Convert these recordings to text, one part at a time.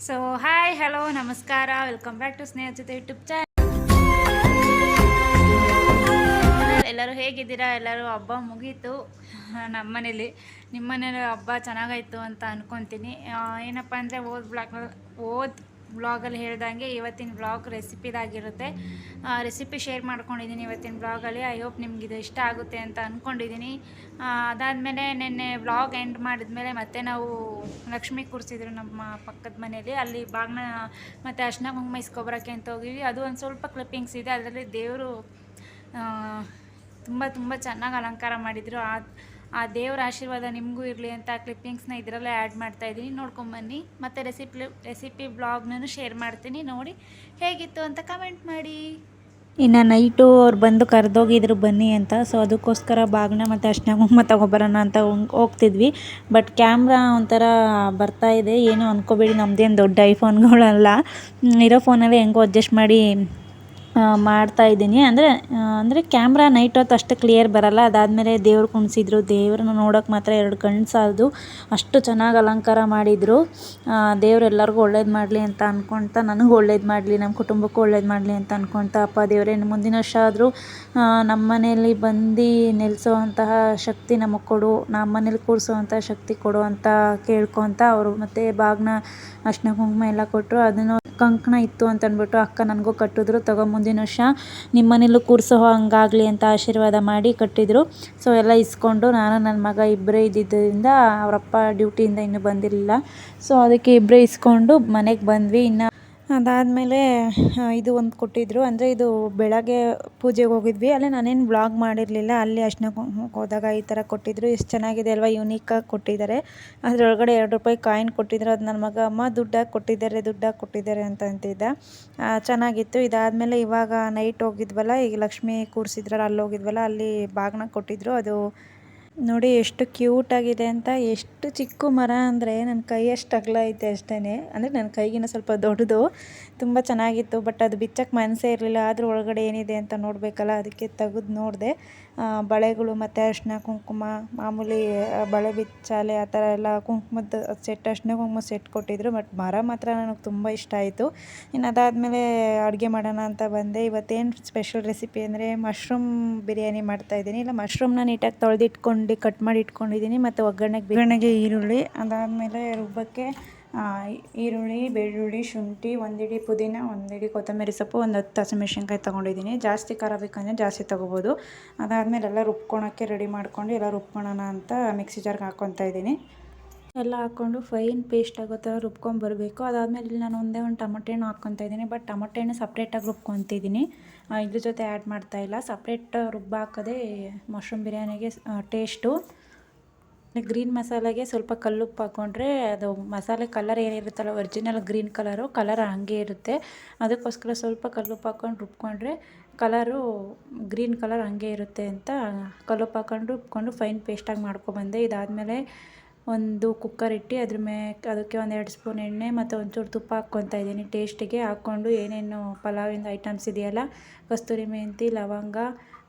So hi hello ನಮಸ್ಕಾರ, welcome back to ಸ್ನೇಹ ಜೊತೆ YouTube channel. ಎಲ್ಲರೂ ಹೇಗಿದ್ದೀರಾ? ಎಲ್ಲರೂ ಹಬ್ಬ ಮುಗೀತು ನಮ್ಮ ಮನೇಲಿ. ನಿಮ್ಮ ಮನೇಲಿ ಹಬ್ಬ ಚೆನ್ನಾಗಾಯಿತು ಅಂತ ಅಂದ್ಕೊತೀನಿ. ಏನಪ್ಪ ಅಂದರೆ ಓದ್ ಬ್ಲಾಗಲ್ಲಿ ಹೇಳ್ದಂಗೆ ಇವತ್ತಿನ ಬ್ಲಾಗ್ ರೆಸಿಪಿದಾಗಿರುತ್ತೆ. ರೆಸಿಪಿ ಶೇರ್ ಮಾಡ್ಕೊಂಡಿದ್ದೀನಿ ಇವತ್ತಿನ ಬ್ಲಾಗಲ್ಲಿ. ಐ ಹೋಪ್ ನಿಮ್ಗೆ ಇದು ಇಷ್ಟ ಆಗುತ್ತೆ ಅಂತ ಅಂದ್ಕೊಂಡಿದ್ದೀನಿ. ಅದಾದಮೇಲೆ ನಿನ್ನೆ ಬ್ಲಾಗ್ ಎಂಡ್ ಮಾಡಿದ್ಮೇಲೆ ಮತ್ತೆ ನಾವು ಲಕ್ಷ್ಮಿ ಕೂರಿಸಿದ್ರು ನಮ್ಮ ಪಕ್ಕದ ಮನೇಲಿ. ಅಲ್ಲಿ ಬಾಗಿನ ಮತ್ತು ಅರ್ಶಿನ ಕುಂಕುಮ ಇಸ್ಕೊಬರೋಕ್ಕೆ ಅಂತ ಹೋಗಿದ್ವಿ. ಅದು ಒಂದು ಸ್ವಲ್ಪ ಕ್ಲಿಪ್ಪಿಂಗ್ಸ್ ಇದೆ. ಅದರಲ್ಲಿ ದೇವರು ತುಂಬ ಚೆನ್ನಾಗಿ ಅಲಂಕಾರ ಮಾಡಿದರು. ಆ ದೇವರ ಆಶೀರ್ವಾದ ನಿಮಗೂ ಇರಲಿ ಅಂತ ಕ್ಲಿಪ್ಪಿಂಗ್ಸ್ನ ಇದರಲ್ಲೇ ಆ್ಯಡ್ ಮಾಡ್ತಾಯಿದ್ದೀನಿ, ನೋಡ್ಕೊಂಬನ್ನಿ. ಮತ್ತು ರೆಸಿಪಿ ಬ್ಲಾಗ್ನೂ ಶೇರ್ ಮಾಡ್ತೀನಿ, ನೋಡಿ ಹೇಗಿತ್ತು ಅಂತ ಕಮೆಂಟ್ ಮಾಡಿ. ಇನ್ನು ನೈಟು ಅವ್ರು ಬಂದು ಕರೆದೋಗಿದ್ರು ಬನ್ನಿ ಅಂತ. ಸೊ ಅದಕ್ಕೋಸ್ಕರ ಬಾಗಿನ ಮತ್ತು ಅರ್ಶಿನ ಕುಂಕುಮ ತೊಗೊಬರೋಣ ಅಂತ ಹೋಗ್ತಿದ್ವಿ. ಬಟ್ ಕ್ಯಾಮ್ರಾ ಒಂಥರ ಬರ್ತಾಯಿದೆ, ಏನೂ ಅಂದ್ಕೋಬೇಡಿ, ನಮ್ಮದೇನು ದೊಡ್ಡ ಐಫೋನ್ಗಳಲ್ಲ, ಇರೋ ಫೋನಲ್ಲೇ ಹೆಂಗೋ ಅಡ್ಜಸ್ಟ್ ಮಾಡಿ ಮಾಡ್ತಾಯಿದ್ದೀನಿ. ಅಂದರೆ ಕ್ಯಾಮ್ರಾ ನೈಟ್ ಹೊತ್ತು ಅಷ್ಟು ಕ್ಲಿಯರ್ ಬರೋಲ್ಲ. ಅದಾದಮೇಲೆ ದೇವ್ರು ಕುಣಿಸಿದ್ರು. ದೇವ್ರನ್ನ ನೋಡೋಕೆ ಮಾತ್ರ 2 ಕಣ್ಣು ಸಾಲದು, ಅಷ್ಟು ಚೆನ್ನಾಗಿ ಅಲಂಕಾರ ಮಾಡಿದರು. ದೇವ್ರು ಎಲ್ಲರಿಗೂ ಒಳ್ಳೇದು ಮಾಡಲಿ ಅಂತ ಅಂದ್ಕೊಳ್ತಾ, ನನಗೂ ಒಳ್ಳೇದು ಮಾಡಲಿ, ನಮ್ಮ ಕುಟುಂಬಕ್ಕೂ ಒಳ್ಳೇದು ಮಾಡಲಿ ಅಂತ ಅಂದ್ಕೊಳ್ತಾ, ಅಪ್ಪ ದೇವರೇ ಮುಂದಿನ ವರ್ಷ ಆದರೂ ನಮ್ಮ ಮನೆಯಲ್ಲಿ ಬಂದು ನೆಲೆಸೋವಂತಹ ಶಕ್ತಿ ನಮಗೆ ಕೊಡು, ನಮ್ಮ ಮನೇಲಿ ಕೂರಿಸೋವಂಥ ಶಕ್ತಿ ಕೊಡು ಅಂತ ಕೇಳ್ಕೊತ ಅವರು ಮತ್ತು ಬಾಗಿನ ಅರ್ಶಿನ ಕುಂಕುಮ ಎಲ್ಲ ಕೊಟ್ಟರು. ಅದನ್ನು ಕಂಕಣ ಇತ್ತು ಅಂತ ಅಂದ್ಬಿಟ್ಟು ಅಕ್ಕ ನನಗೂ ಕಟ್ಟಿದ್ರು. ಮುಂದಿನ ವರ್ಷ ನಿಮ್ಮ ಮನೇಲೂ ಕೂರಿಸೋ ಹಂಗಾಗಲಿ ಅಂತ ಆಶೀರ್ವಾದ ಮಾಡಿ ಕಟ್ಟಿದರು. ಸೊ ಎಲ್ಲ ಇಸ್ಕೊಂಡು ನಾನು ನನ್ನ ಮಗ ಇಬ್ಬರೇ ಇದ್ದಿದ್ದರಿಂದ ಅವರಪ್ಪ ಡ್ಯೂಟಿಯಿಂದ ಇನ್ನೂ ಬಂದಿರಲಿಲ್ಲ. ಸೊ ಅದಕ್ಕೆ ಇಬ್ಬರೇ ಇಸ್ಕೊಂಡು ಮನೆಗೆ ಬಂದ್ವಿ. ಇನ್ನು ಅದಾದಮೇಲೆ ಇದು ಒಂದು ಕೊಟ್ಟಿದ್ದರು. ಅಂದರೆ ಇದು ಬೆಳಗ್ಗೆ ಪೂಜೆಗೆ ಹೋಗಿದ್ವಿ, ಅಲ್ಲೇ ನಾನೇನು ವ್ಲಾಗ್ ಮಾಡಿರಲಿಲ್ಲ. ಅಲ್ಲಿ ಅರ್ಶಿನ ಕುಂಕುಮಕ್ಕೆ ಹೋದಾಗ ಈ ಥರ ಕೊಟ್ಟಿದ್ದರು. ಎಷ್ಟು ಚೆನ್ನಾಗಿದೆ ಅಲ್ವಾ, ಯೂನಿಕಾಗಿ ಕೊಟ್ಟಿದ್ದಾರೆ. ಅದರೊಳಗಡೆ ₹2 ಕಾಯಿನ್ ಕೊಟ್ಟಿದ್ರು. ಅದು ನನ್ನ ಮಗ ಅಮ್ಮ ದುಡ್ಡಾಗಿ ಕೊಟ್ಟಿದ್ದಾರೆ ಅಂತ ಅಂತಿದ್ದ. ಚೆನ್ನಾಗಿತ್ತು. ಇದಾದಮೇಲೆ ಇವಾಗ ನೈಟ್ ಹೋಗಿದ್ವಲ್ಲ, ಈಗ ಲಕ್ಷ್ಮಿ ಕೂರಿಸಿದ್ರಲ್ಲ ಅಲ್ಲಿ ಹೋಗಿದ್ವಲ್ಲ, ಅಲ್ಲಿ ಬಾಗಿನ ಕೊಟ್ಟಿದ್ದರು. ಅದು ನೋಡಿ ಎಷ್ಟು ಕ್ಯೂಟಾಗಿದೆ ಅಂತ. ಎಷ್ಟು ಚಿಕ್ಕ ಮರ ಅಂದರೆ ನನ್ನ ಕೈಯಷ್ಟು ಅಗಲ ಐತೆ ಅಷ್ಟೇ. ಅಂದರೆ ನನ್ನ ಕೈಗಿನ ಸ್ವಲ್ಪ ದೊಡ್ಡದು. ತುಂಬ ಚೆನ್ನಾಗಿತ್ತು. ಬಟ್ ಅದು ಬಿಚ್ಚಕ್ಕೆ ಮನಸ್ಸೇ ಇರಲಿಲ್ಲ. ಆದರೂ ಒಳಗಡೆ ಏನಿದೆ ಅಂತ ನೋಡಬೇಕಲ್ಲ, ಅದಕ್ಕೆ ತೆಗೆದು ನೋಡಿದೆ. ಬಳೆಗಳು ಮತ್ತು ಅರ್ಶಿನ ಕುಂಕುಮ, ಮಾಮೂಲಿ ಬಳೆ ಬಿಚ್ಚಾಲೆ ಆ ಥರ ಎಲ್ಲ ಕುಂಕುಮದ ಸೆಟ್, ಅರ್ಶಿನ ಕುಂಕುಮ ಸೆಟ್ ಕೊಟ್ಟಿದ್ದರು. ಬಟ್ ಮರ ಮಾತ್ರ ನನಗೆ ತುಂಬ ಇಷ್ಟ ಆಯಿತು. ಇನ್ನು ಅದಾದಮೇಲೆ ಅಡುಗೆ ಮಾಡೋಣ ಅಂತ ಬಂದೆ. ಇವತ್ತೇನು ಸ್ಪೆಷಲ್ ರೆಸಿಪಿ ಅಂದರೆ ಮಶ್ರೂಮ್ ಬಿರಿಯಾನಿ ಮಾಡ್ತಾಯಿದ್ದೀನಿ. ಇಲ್ಲ, ಮಶ್ರೂಮ್ನ ನೀಟಾಗಿ ತೊಳೆದಿಟ್ಕೊಂಡು ಕಟ್ ಮಾಡಿ ಇಟ್ಕೊಂಡಿದ್ದೀನಿ. ಮತ್ತು ಒಗ್ಗರಣೆಗೆ ಈರುಳ್ಳಿ, ಅದಾದಮೇಲೆ ರುಬ್ಬಕ್ಕೆ ಈರುಳ್ಳಿ, ಬೆಳ್ಳುಳ್ಳಿ, ಶುಂಠಿ, 1 ಹಿಡಿ ಪುದೀನ, 1 ಹಿಡಿ ಕೊತ್ತಂಬರಿ ಸೊಪ್ಪು, ಒಂದು 10 ಹಸಿಮೆಣ್ಸಿನ್ಕಾಯಿ ತೊಗೊಂಡಿದ್ದೀನಿ. ಜಾಸ್ತಿ ಖಾರ ಬೇಕಂದರೆ ಜಾಸ್ತಿ ತೊಗೋಬೋದು. ಅದಾದಮೇಲೆ ಎಲ್ಲ ರುಬ್ಕೊಳಕ್ಕೆ ರೆಡಿ ಮಾಡ್ಕೊಂಡು ಎಲ್ಲ ರುಬ್ಕೊಳ್ಳೋಣ ಅಂತ ಮಿಕ್ಸಿ ಜಾರ್ಗೆ ಹಾಕ್ಕೊತಾ ಇದ್ದೀನಿ. ಎಲ್ಲ ಹಾಕ್ಕೊಂಡು ಫೈನ್ ಪೇಸ್ಟ್ ಆಗೋ ಥರ ರುಬ್ಕೊಂಬರಬೇಕು. ಅದಾದಮೇಲೆ ಇಲ್ಲಿ ನಾನು ಒಂದೇ ಒಂದು ಟೊಮೊಟೊ ಹಣ್ಣು ಹಾಕ್ಕೊತಾ ಇದ್ದೀನಿ. ಬಟ್ ಟೊಮೊಟೊ ಹಣ್ಣು ಸಪ್ರೇಟಾಗಿ ರುಬ್ಕೊತಿದ್ದೀನಿ, ಇದ್ರ ಜೊತೆ ಆ್ಯಡ್ ಮಾಡ್ತಾಯಿಲ್ಲ. ಸಪ್ರೇಟ್ ಹಾಕೋದೇ ಮಶ್ರೂಮ್ ಬಿರಿಯಾನಿಗೆ ಟೇಸ್ಟು. ಗ್ರೀನ್ ಮಸಾಲೆಗೆ ಸ್ವಲ್ಪ ಕಲ್ಲುಪ್ಪು ಹಾಕ್ಕೊಂಡ್ರೆ ಅದು ಮಸಾಲೆ ಕಲರ್ ಏನಿರುತ್ತಲ್ಲ, ಒರಿಜಿನಲ್ ಗ್ರೀನ್ ಕಲರ್ ಹಾಗೆ ಇರುತ್ತೆ. ಅದಕ್ಕೋಸ್ಕರ ಸ್ವಲ್ಪ ಕಲ್ಲುಪ್ಪು ಹಾಕ್ಕೊಂಡು ರುಬ್ಕೊಂಡ್ರೆ ಗ್ರೀನ್ ಕಲರ್ ಹಾಗೆ ಇರುತ್ತೆ ಅಂತ ಕಲ್ಲುಪ್ಪು ಹಾಕ್ಕೊಂಡು ರುಬ್ಕೊಂಡು ಫೈನ್ ಪೇಸ್ಟಾಗಿ ಮಾಡ್ಕೊಬಂದೆ. ಇದಾದಮೇಲೆ ಒಂದು ಕುಕ್ಕರ್ ಇಟ್ಟು ಅದಕ್ಕೆ 1-2 ಸ್ಪೂನ್ ಎಣ್ಣೆ ಮತ್ತು ಒಂಚೂರು ತುಪ್ಪ ಹಾಕ್ಕೊತಾ ಇದ್ದೀನಿ ಟೇಸ್ಟಿಗೆ. ಹಾಕ್ಕೊಂಡು ಏನೇನು ಪಲಾವಿಂದ ಐಟಮ್ಸ್ ಇದೆಯಲ್ಲ, ಕಸ್ತೂರಿ ಮೆಂತಿ, ಲವಂಗ,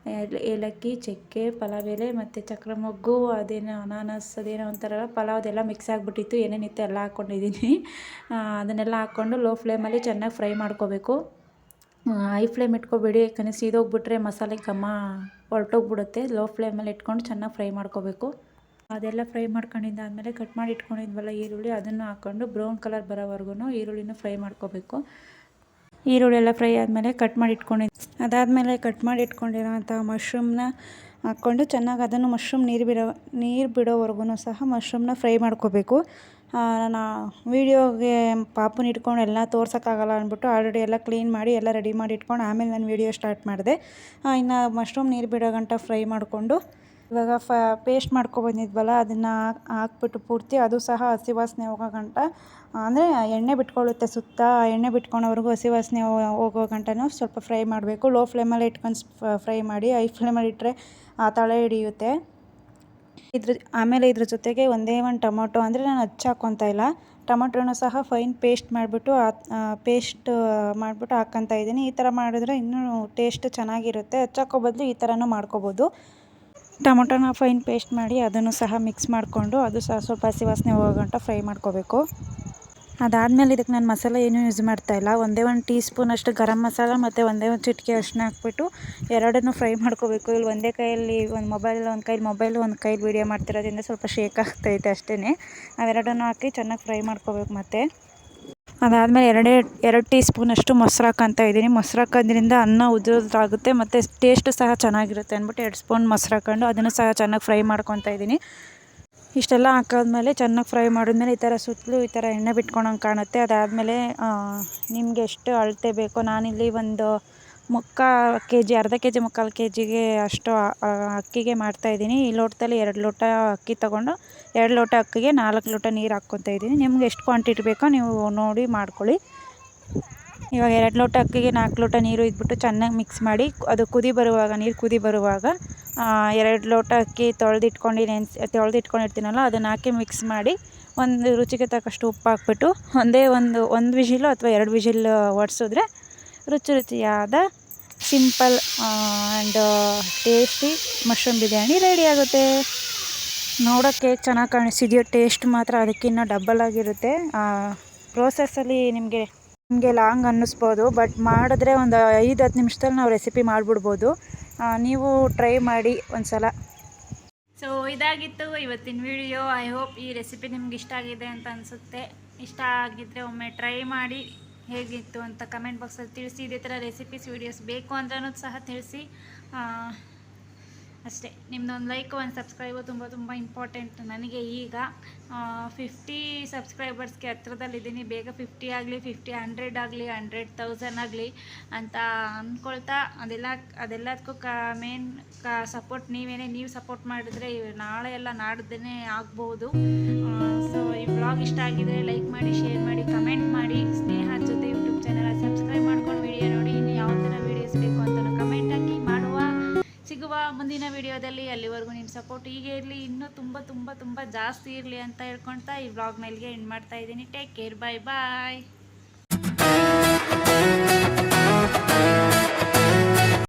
ಏಲಕ್ಕಿ, ಚಕ್ಕೆ, ಪಲಾವ್ ಎಲೆ ಮತ್ತು ಚಕ್ರ ಮೊಗ್ಗು, ಅದೇನೋ ಅನಾನಸ್, ಅದೇನೋ ಒಂಥರ ಪಲಾವ್ದೆಲ್ಲ ಮಿಕ್ಸ್ ಆಗಿಬಿಟ್ಟಿತ್ತು. ಏನೇನಿತ್ತು ಎಲ್ಲ ಹಾಕ್ಕೊಂಡಿದ್ದೀನಿ. ಅದನ್ನೆಲ್ಲ ಹಾಕ್ಕೊಂಡು ಲೋ ಫ್ಲೇಮಲ್ಲಿ ಚೆನ್ನಾಗಿ ಫ್ರೈ ಮಾಡ್ಕೋಬೇಕು. ಹೈ ಫ್ಲೇಮ್ ಇಟ್ಕೋಬೇಡಿ, ಯಾಕಂದರೆ ಸೀದೋಗ್ಬಿಟ್ರೆ ಮಸಾಲೆ ಘಮ ಹೊರಟೋಗ್ಬಿಡುತ್ತೆ. ಲೋ ಫ್ಲೇಮಲ್ಲಿ ಇಟ್ಕೊಂಡು ಚೆನ್ನಾಗಿ ಫ್ರೈ ಮಾಡ್ಕೋಬೇಕು. ಅದೆಲ್ಲ ಫ್ರೈ ಮಾಡ್ಕೊಂಡಿದ್ದಾದಮೇಲೆ ಕಟ್ ಮಾಡಿ ಇಟ್ಕೊಂಡಿದ್ವಲ್ಲ ಈರುಳ್ಳಿ, ಅದನ್ನು ಹಾಕ್ಕೊಂಡು ಬ್ರೌನ್ ಕಲರ್ ಬರೋವರೆಗೂ ಈರುಳ್ಳಿನ ಫ್ರೈ ಮಾಡ್ಕೋಬೇಕು. ಈರುಳ್ಳಿ ಎಲ್ಲ ಫ್ರೈ ಆದಮೇಲೆ ಅದಾದಮೇಲೆ ಕಟ್ ಮಾಡಿ ಇಟ್ಕೊಂಡಿರೋಂಥ ಮಶ್ರೂಮ್ನ ಹಾಕ್ಕೊಂಡು ಚೆನ್ನಾಗಿ ಅದನ್ನು ಮಶ್ರೂಮ್ ನೀರು ಬಿಡೋವರೆಗೂ ಸಹ ಮಶ್ರೂಮ್ನ ಫ್ರೈ ಮಾಡ್ಕೋಬೇಕು. ನಾನು ವೀಡಿಯೋಗೆ ಪಾಪುನ ಇಟ್ಕೊಂಡು ಎಲ್ಲ ತೋರ್ಸೋಕ್ಕಾಗಲ್ಲ ಅಂದ್ಬಿಟ್ಟು ಆಲ್ರೆಡಿ ಎಲ್ಲ ಕ್ಲೀನ್ ಮಾಡಿ ಎಲ್ಲ ರೆಡಿ ಮಾಡಿ ಇಟ್ಕೊಂಡು ಆಮೇಲೆ ನಾನು ವೀಡಿಯೋ ಸ್ಟಾರ್ಟ್ ಮಾಡಿದೆ. ಇನ್ನು ಮಶ್ರೂಮ್ ನೀರು ಬಿಡೋ ಗಂಟ ಫ್ರೈ ಮಾಡಿಕೊಂಡು ಇವಾಗ ಪೇಸ್ಟ್ ಮಾಡ್ಕೊಬಂದಿದ್ವಲ್ಲ ಅದನ್ನು ಹಾಕ್ಬಿಟ್ಟು ಪೂರ್ತಿ ಅದು ಸಹ ಹಸಿ ವಾಸನೆ ಹೋಗೋ ಗಂಟ, ಅಂದರೆ ಎಣ್ಣೆ ಬಿಟ್ಕೊಳ್ಳುತ್ತೆ ಸುತ್ತ, ಎಣ್ಣೆ ಬಿಟ್ಕೊಳೋವರೆಗೂ ಹಸಿ ವಾಸನೆ ಹೋಗೋ ಗಂಟನೂ ಸ್ವಲ್ಪ ಫ್ರೈ ಮಾಡಬೇಕು. ಲೋ ಫ್ಲೇಮಲ್ಲಿ ಇಟ್ಕೊಂಡು ಫ್ರೈ ಮಾಡಿ. ಹೈ ಫ್ಲೇಮಲ್ಲಿ ಇಟ್ಟರೆ ತಳ ಹಿಡಿಯುತ್ತೆ. ಆಮೇಲೆ ಇದ್ರ ಜೊತೆಗೆ ಒಂದೇ ಒಂದು ಟೊಮೊಟೊ, ಅಂದರೆ ನಾನು ಹಾಕ್ಕೊತಾ ಇಲ್ಲ, ಟೊಮೊಟೊನೂ ಸಹ ಫೈನ್ ಪೇಸ್ಟ್ ಮಾಡಿಬಿಟ್ಟು ಹಾಕ್ಕೊತಾ ಇದ್ದೀನಿ. ಈ ಥರ ಮಾಡಿದ್ರೆ ಇನ್ನೂ ಟೇಸ್ಟ್ ಚೆನ್ನಾಗಿರುತ್ತೆ. ಹಚ್ಚಾಕೋ ಬದಲು ಈ ಥರನೂ ಮಾಡ್ಕೋಬೋದು. ಟೊಮೊಟೊನ ಫೈನ್ ಪೇಸ್ಟ್ ಮಾಡಿ ಅದನ್ನು ಸಹ ಮಿಕ್ಸ್ ಮಾಡಿಕೊಂಡು ಅದು ಸಹ ಸ್ವಲ್ಪ ಹಸಿ ವಾಸನೆ ಹೋಗೋ ಗಂಟ ಫ್ರೈ ಮಾಡ್ಕೋಬೇಕು. ಅದಾದಮೇಲೆ ಇದಕ್ಕೆ ನಾನು ಮಸಾಲೆ ಏನೂ ಯೂಸ್ ಮಾಡ್ತಾಯಿಲ್ಲ. ಒಂದೇ ಒಂದು ಟೀ ಸ್ಪೂನಷ್ಟು ಗರಂ ಮಸಾಲ ಮತ್ತು ಒಂದೇ ಒಂದು ಚಿಟಿಕೆ ಅರಿಶಿನ ಹಾಕ್ಬಿಟ್ಟು ಎರಡನ್ನೂ ಫ್ರೈ ಮಾಡ್ಕೋಬೇಕು. ಇಲ್ಲಿ ಒಂದೇ ಕೈಯಲ್ಲಿ ಒಂದು ಕೈಲಿ ಮೊಬೈಲು ಒಂದು ಕೈಲಿ ವೀಡಿಯೋ ಮಾಡ್ತಿರೋದ್ರಿಂದ ಸ್ವಲ್ಪ ಶೇಕ್ ಆಗ್ತೈತೆ ಅಷ್ಟೇ. ಅವೆರಡನ್ನೂ ಹಾಕಿ ಚೆನ್ನಾಗಿ ಫ್ರೈ ಮಾಡ್ಕೋಬೇಕು. ಮತ್ತು ಅದಾದಮೇಲೆ ಎರಡು ಟೀ ಸ್ಪೂನಷ್ಟು ಮೊಸರು ಹಾಕ್ಕೊತಾ ಇದ್ದೀನಿ. ಮೊಸರು ಹಾಕೋದ್ರಿಂದ ಅನ್ನ ಉದುರಾಗುತ್ತೆ ಮತ್ತು ಟೇಸ್ಟು ಸಹ ಚೆನ್ನಾಗಿರುತ್ತೆ ಅಂದ್ಬಿಟ್ಟು 2 ಸ್ಪೂನ್ ಮೊಸರು ಹಾಕ್ಕೊಂಡು ಅದನ್ನು ಸಹ ಚೆನ್ನಾಗಿ ಫ್ರೈ ಮಾಡ್ಕೊತಾ ಇದ್ದೀನಿ. ಇಷ್ಟೆಲ್ಲ ಹಾಕಾದ್ಮೇಲೆ ಚೆನ್ನಾಗಿ ಫ್ರೈ ಮಾಡಿದ್ಮೇಲೆ ಈ ಥರ ಸುತ್ತಲೂ ಈ ಥರ ಎಣ್ಣೆ ಬಿಟ್ಕೊಳಂಗೆ ಕಾಣುತ್ತೆ. ಅದಾದಮೇಲೆ ನಿಮಗೆ ಎಷ್ಟು ಅಳತೆ ಬೇಕೋ, ನಾನಿಲ್ಲಿ ಒಂದು ಅರ್ಧ ಕೆ ಜಿ ಮುಕ್ಕಾಲು ಕೆ ಜಿಗೆ ಅಷ್ಟು ಅಕ್ಕಿಗೆ ಮಾಡ್ತಾಯಿದ್ದೀನಿ. ಈ ಲೋಟದಲ್ಲಿ 2 ಲೋಟ ಅಕ್ಕಿ ತೊಗೊಂಡು 2 ಲೋಟ ಅಕ್ಕಿಗೆ 4 ಲೋಟ ನೀರು ಹಾಕ್ಕೊತಾ ಇದ್ದೀನಿ. ನಿಮ್ಗೆ ಎಷ್ಟು ಕ್ವಾಂಟಿಟಿ ಬೇಕೋ ನೀವು ನೋಡಿ ಮಾಡ್ಕೊಳ್ಳಿ. ಇವಾಗ 2 ಲೋಟ ಅಕ್ಕಿಗೆ 4 ಲೋಟ ನೀರು ಇದ್ಬಿಟ್ಟು ಚೆನ್ನಾಗಿ ಮಿಕ್ಸ್ ಮಾಡಿ, ಅದು ನೀರು ಕುದಿ ಬರುವಾಗ 2 ಲೋಟ ಅಕ್ಕಿ ತೊಳೆದಿಟ್ಕೊಂಡಿರ್ತೀನಲ್ಲ ಅದನ್ನು ಹಾಕಿ ಮಿಕ್ಸ್ ಮಾಡಿ, ಒಂದು ರುಚಿಗೆ ತಕ್ಕಷ್ಟು ಉಪ್ಪು ಹಾಕ್ಬಿಟ್ಟು ಒಂದು ವಿಷಿಲು ಅಥವಾ 2 ವಿಷಿಲ್ ಹೊಡ್ಸಿದ್ರೆ ರುಚಿಯಾದ simple and tasty mushroom biryani ready ಆಗುತ್ತೆ. ನೋಡೋಕ್ಕೆ ಚೆನ್ನಾಗಿ ಕಾಣಿಸಿದೆಯೋ, ಟೇಸ್ಟ್ ಮಾತ್ರ ಅದಕ್ಕಿಂತ ಡಬಲ್ ಆಗಿರುತ್ತೆ. ಪ್ರೋಸೆಸ್ಸಲ್ಲಿ ನಿಮಗೆ ಲಾಂಗ್ ಅನ್ನಿಸ್ಬೋದು, ಬಟ್ ಮಾಡಿದ್ರೆ ಒಂದು 5-10 ನಿಮಿಷದಲ್ಲಿ ನಾವು ರೆಸಿಪಿ ಮಾಡಿಬಿಡ್ಬೋದು. ನೀವು ಟ್ರೈ ಮಾಡಿ ಒಂದು ಸಲ. ಸೊ ಇದಾಗಿತ್ತು ಇವತ್ತಿನ ವಿಡಿಯೋ. ಐ ಹೋಪ್ ಈ ರೆಸಿಪಿ ನಿಮ್ಗೆ ಇಷ್ಟ ಆಗಿದೆ ಅಂತ ಅನಿಸುತ್ತೆ. ಇಷ್ಟ ಆಗಿದ್ದರೆ ಒಮ್ಮೆ ಟ್ರೈ ಮಾಡಿ ಹೇಗಿತ್ತು ಅಂತ ಕಮೆಂಟ್ ಬಾಕ್ಸಲ್ಲಿ ತಿಳಿಸಿ. ಇದೇ ಥರ ರೆಸಿಪೀಸ್ ವೀಡಿಯೋಸ್ ಬೇಕು ಅಂದ್ರೂ ಸಹ ತಿಳಿಸಿ. ಅಷ್ಟೇ, ನಿಮ್ಮದೊಂದು ಲೈಕ್ ಒಂದು ಸಬ್ಸ್ಕ್ರೈಬು ತುಂಬ ತುಂಬ ಇಂಪಾರ್ಟೆಂಟ್ ನನಗೆ. ಈಗ 50 ಸಬ್ಸ್ಕ್ರೈಬರ್ಸ್ಗೆ ಹತ್ರದಲ್ಲಿದ್ದೀನಿ. ಬೇಗ 50 ಆಗಲಿ, 100 ಆಗಲಿ, 100,000 ಆಗಲಿ ಅಂತ ಅಂದ್ಕೊಳ್ತಾ, ಅದೆಲ್ಲದಕ್ಕೂ ಮೇನ್ ಸಪೋರ್ಟ್ ನೀವೇನೇ. ನೀವು ಸಪೋರ್ಟ್ ಮಾಡಿದ್ರೆ ನಾಳೆ ಎಲ್ಲ ನಾಡ್ದೇ ಆಗ್ಬೋದು. ಸೊ ಈ ಬ್ಲಾಗ್ ಇಷ್ಟ ಆಗಿದರೆ ಲೈಕ್ ಮಾಡಿ, ಶೇರ್ ಮಾಡಿ, ಕಮೆಂಟ್ ಮಾಡಿ. ಸ್ನೇಹ ಜೊತೆ ಯೂಟ್ಯೂಬ್ ಚಾನಲ್ ಸಬ್ಸ್ಕ್ರೈಬ್ ಮಾಡ್ಕೊಂಡು ವಿಡಿಯೋ ನೋಡಿ. ಇನ್ನು ಯಾವ ಥರ ವೀಡಿಯೋಸ್ ಬೇಕು ಅಂತ ಕಮೆಂಟ್ ಹಾಕಿ. ಸಿಗುವ ಮುಂದಿನ ವಿಡಿಯೋದಲ್ಲಿ. ಅಲ್ಲಿವರೆಗೂ ನಿಮ್ಮ ಸಪೋರ್ಟ್ ಹೀಗೆ ಇರಲಿ, ಇನ್ನೂ ತುಂಬ ತುಂಬ ತುಂಬ ಜಾಸ್ತಿ ಇರಲಿ ಅಂತ ಹೇಳ್ಕೊಳ್ತಾ ಈ ವ್ಲಾಗ್ನ ಇಲ್ಲಿಗೆ ಎಂಡ್ ಮಾಡ್ತಾ ಇದ್ದೀನಿ. ಟೇಕ್ ಕೇರ್, ಬಾಯ್ ಬಾಯ್.